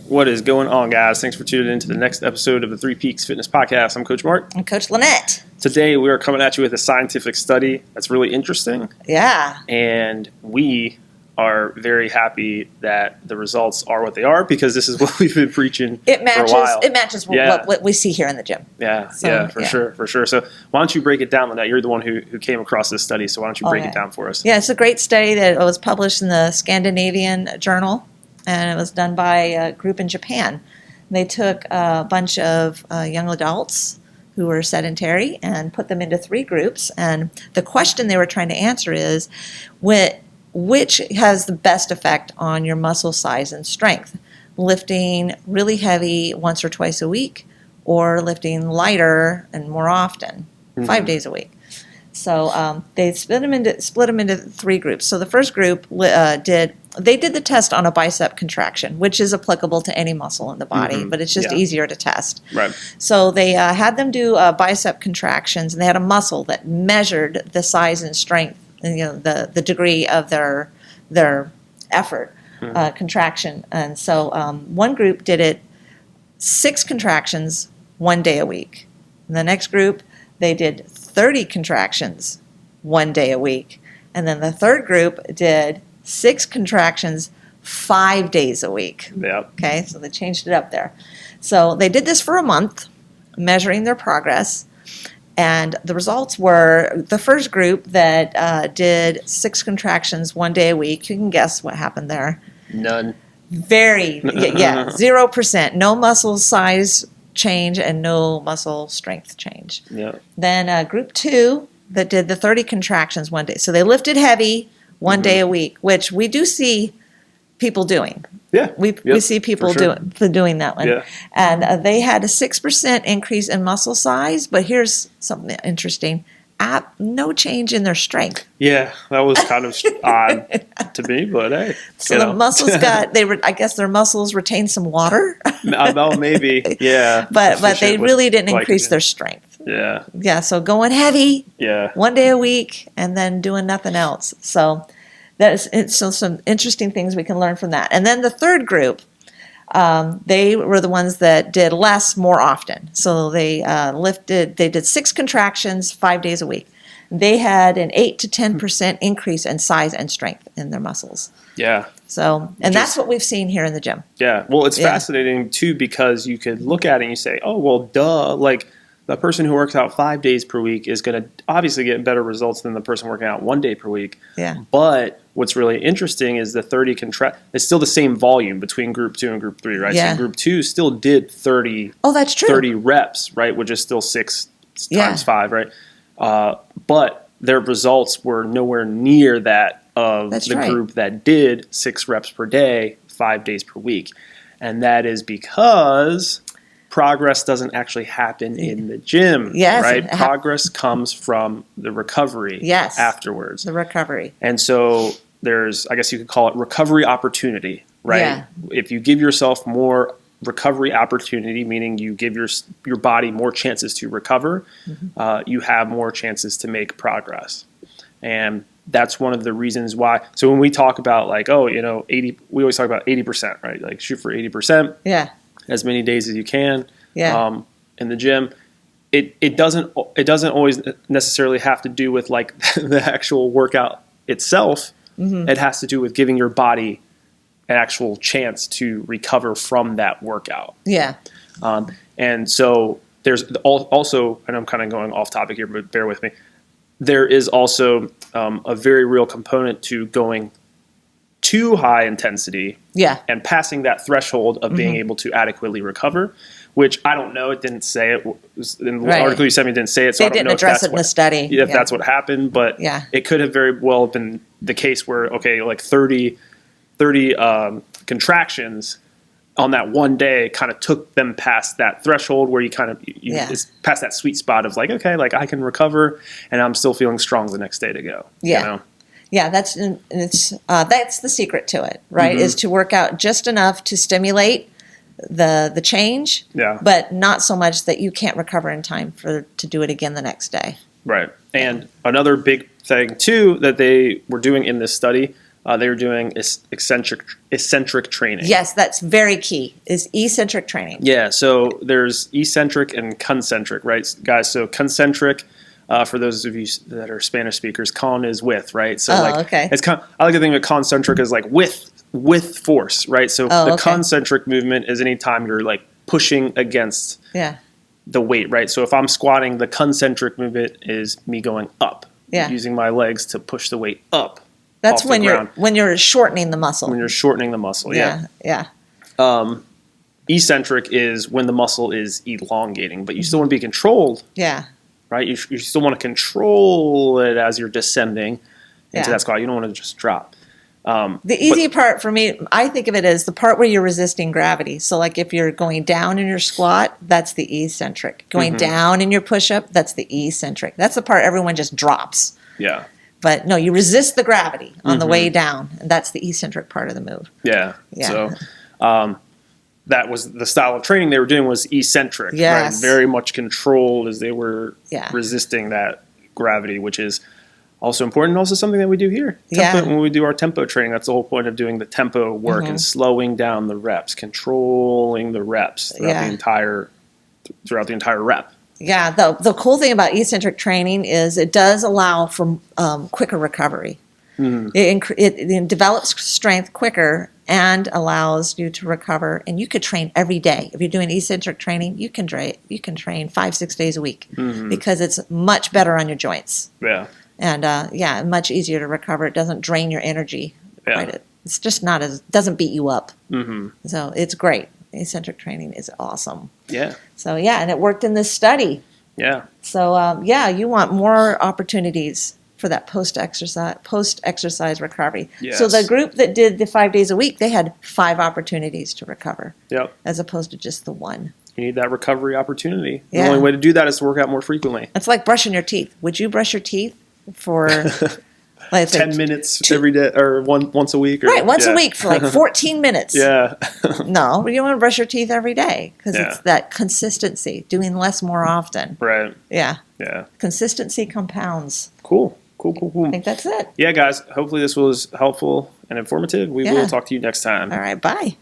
What is going on, guys? Thanks for tuning in to the next episode of the Three Peaks Fitness Podcast. I'm Coach Mark. I'm Coach Lynette. Today, we are coming at you with a scientific study that's really interesting. Yeah. And we are very happy that the results are what they are because this is what we've been preaching for a while. It matches what we see here in the gym. Yeah, for sure. So why don't you break it down, Lynette? You're the one who came across this study, so why don't you break it down for us? Yeah, it's a great study that was published in the Scandinavian Journal, and it was done by a group in Japan. They took a bunch of young adults who were sedentary and put them into three groups, and the question they were trying to answer is, which has the best effect on your muscle size and strength? Lifting really heavy once or twice a week, or lifting lighter and more often, 5 days a week. So they split them into three groups. So the first group did the test on a bicep contraction, which is applicable to any muscle in the body, but it's just easier to test. Right. So they had them do bicep contractions, and they had a muscle that measured the size and strength, and, the degree of their effort contraction. And so one group did it 6 contractions 1 day a week. And the next group, they did 30 contractions 1 day a week. And then the third group did 6 contractions 5 days a week. Yep. Okay, so they changed it up there. So they did this for a month, measuring their progress. And the results were the first group that did 6 contractions 1 day a week. You can guess what happened there. None. 0%. No muscle size change and no muscle strength change. Yeah. Then group 2 that did the 30 contractions 1 day. So they lifted heavy 1 day a week, which we do see people doing. Yeah. We see people doing that one. Yeah. And they had a 6% increase in muscle size, but here's something interesting. No change in their strength. Yeah, that was kind of odd to me, but hey. So the muscles I guess their muscles retained some water. Well, maybe, yeah. But they really didn't increase their strength. Yeah. Yeah, so going heavy 1 day a week and then doing nothing else. So so some interesting things we can learn from that. And then the third group, they were the ones that did less more often. So they did 6 contractions 5 days a week. They had an 8 to 10% increase in size and strength in their muscles. Yeah. So, that's what we've seen here in the gym. Yeah. Well, it's fascinating too, because you could look at it and you say, oh, well, duh, like the person who works out 5 days per week is going to obviously get better results than the person working out 1 day per week. Yeah. But what's really interesting is the 30 it's still the same volume between group 2 and group 3, right? Yeah. So group 2 still did 30. Oh, that's true. 30 reps, right? Which is still 6 times 5, right? But their results were nowhere near that of group that did 6 reps per day, 5 days per week. And that is because progress doesn't actually happen in the gym, right? Progress comes from the recovery afterwards. The recovery. And so there's, I guess you could call it recovery opportunity, right? Yeah. If you give yourself more recovery opportunity, meaning you give your body more chances to recover, you have more chances to make progress. And that's one of the reasons why. So when we talk about like, 80, we always talk about 80%, right? Like shoot for 80%. Yeah. As many days as you can in the gym. It doesn't always necessarily have to do with like the actual workout itself. It has to do with giving your body an actual chance to recover from that workout. Yeah. And so there's also, and I'm kind of going off topic here, but bear with me. There is also a very real component to going too high intensity and passing that threshold of being able to adequately recover, which I don't know. It didn't say it. In the article you sent me, it didn't say it. So they I don't didn't know address it in the study. If that's what happened, but it could have very well been the case where, like 30 contractions on that 1 day kind of took them past that threshold where it's past that sweet spot of like, okay, like I can recover and I'm still feeling strong the next day to go. Yeah. You know? Yeah, that's the secret to it, right? Is to work out just enough to stimulate the change, but not so much that you can't recover in time to do it again the next day. Right. And another big thing too that they were doing in this study They were doing eccentric training. Yes, that's very key, is eccentric training. Yeah, so there's eccentric and concentric, right, guys? So concentric, for those of you that are Spanish speakers, con is with, right? So okay. I like to think of concentric as like with force, right? So the concentric movement is anytime you're like pushing against the weight, right? So if I'm squatting, the concentric movement is me going up, using my legs to push the weight up. That's when you're shortening the muscle. When you're shortening the muscle, yeah. Eccentric is when the muscle is elongating, but you still want to be controlled. Yeah. Right? You still want to control it as you're descending into that squat. You don't want to just drop. The easy part for me, I think of it as the part where you're resisting gravity. So like if you're going down in your squat, that's the eccentric. Going down in your push-up, that's the eccentric. That's the part everyone just drops. Yeah. But no, you resist the gravity on the way down, and that's the eccentric part of the move. Yeah. So that was the style of training they were doing was eccentric. Yes. Right? Very much controlled as they were resisting that gravity, which is also important. Also something that we do here. When we do our tempo training, that's the whole point of doing the tempo work and slowing down the reps, controlling the reps throughout the entire rep. Yeah, the cool thing about eccentric training is it does allow for quicker recovery. It develops strength quicker and allows you to recover. And you could train every day. If you're doing eccentric training, you can train 5-6 days a week because it's much better on your joints. Yeah. And much easier to recover. It doesn't drain your energy. Yeah. Right? It's just doesn't beat you up. So it's great. Eccentric training is awesome. Yeah. So and it worked in this study. Yeah. So you want more opportunities for that post-exercise recovery. Yes. So the group that did the 5 days a week, they had 5 opportunities to recover. Yep. As opposed to just the one. You need that recovery opportunity. The only way to do that is to work out more frequently. It's like brushing your teeth. Would you brush your teeth for 10 minutes every day or once a week? Right, once a week for like 14 minutes. Yeah. No, you want to brush your teeth every day because it's that consistency, doing less more often. Right. Yeah. Yeah. Consistency compounds. Cool. I think that's it. Yeah, guys. Hopefully this was helpful and informative. We will talk to you next time. All right. Bye.